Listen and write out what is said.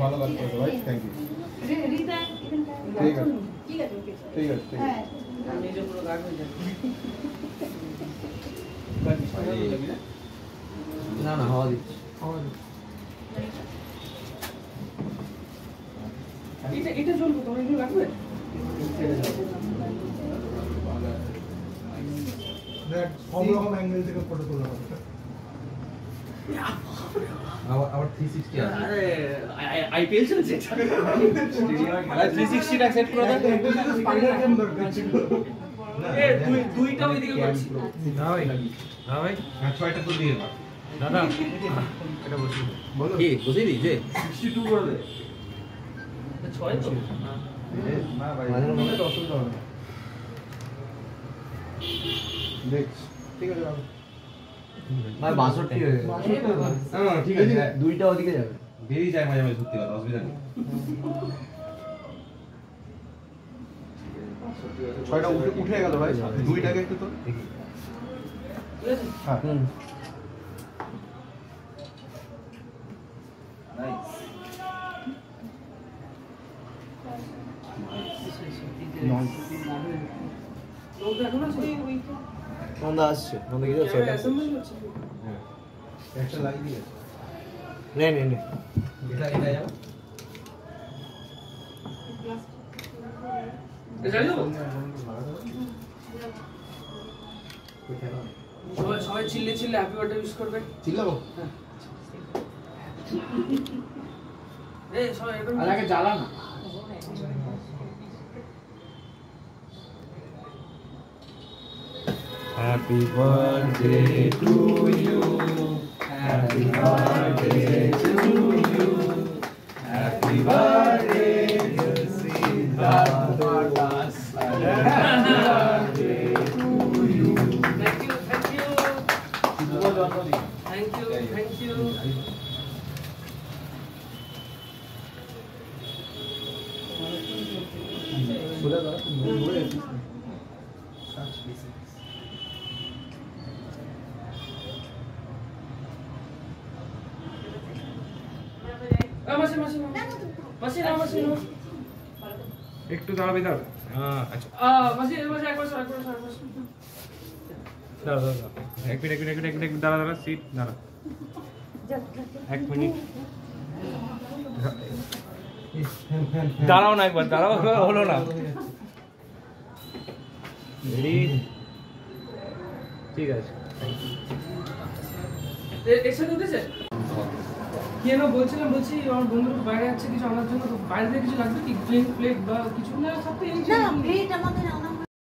ভালো কাজ করছো ভাই, থ্যাংক ইউ। ঠিক আছে ঠিক আছে ঠিক আছে। হ্যাঁ আমি যে পুরো গার্ড হয়ে যাবে। না না হাওয়া দিচ্ছি, হাওয়া দিচ্ছি। এটা চলবে, তোমরা এগুলো রাখবে? সব রকম অ্যাঙ্গেল থেকে ফটো তোলা হবে। আবার 360 আরে আইপিএল চলছে, আরে 360 টা সেট করে দাও। স্পাইডার গেম দরকার ছিল। এ দুইটা ওইদিকে করছি না ভাই। হ্যাঁ ভাই, হ্যাঁ 6টা তো দিয়ে দাও দাদা। এটা বসিয়ে দে, বলো কি বসিয়ে দিই যে 62 করে দে। 6 তো না ভাই, মানে তো অসুবিধা হবে না। দেখ ঠিক আছে বাবু ভাই, 62 হয়ে গেছে। না ঠিক আছে, দুইটা ওদিকে যাবে, বেরিয়ে যায় মাঝে মাঝে, সত্যি কথা অসুবিধা নেই। 6টা উঠে গেল ভাই, দুইটাকে একটু তো দেখি। হ্যাঁ নন্দা আসছে, নন্দা কি যাচ্ছে? একটা লাগিয়ে দিয়েছে। নে নে নে, এটা এটা যাও। এটা যাও। সবাই চিল্লে চিল্লে হ্যাপি বার্থডে উইশ করবে। চিল্লাবো? হ্যাঁ। এই সবাই একদম আগে জ্বালা না। Happy birthday to you. Happy birthday to you. Happy birthday to Siddhartha. Happy birthday to you. Thank you, thank you. Thank you, thank you. একটু দাঁড়াবে, দাঁড়াবে। আচ্ছা দাঁড়া দাঁড়া, এক মিনিট দাঁড়া দাঁড়া, সিট দাঁড়া, 1 মিনিট দাঁড়াও না, একবার দাঁড়াও, হলো না। ঠিক আছে, একসাথে উঠেছে। কেন বলছিলাম, বলছি আমার বন্ধুরা বাইরে আছে, কিছু আমার জন্য বাইরে থেকে কিছু লাগবে কি? প্লেট বা কিছু? না সব তো এই না, প্লেট আমাদের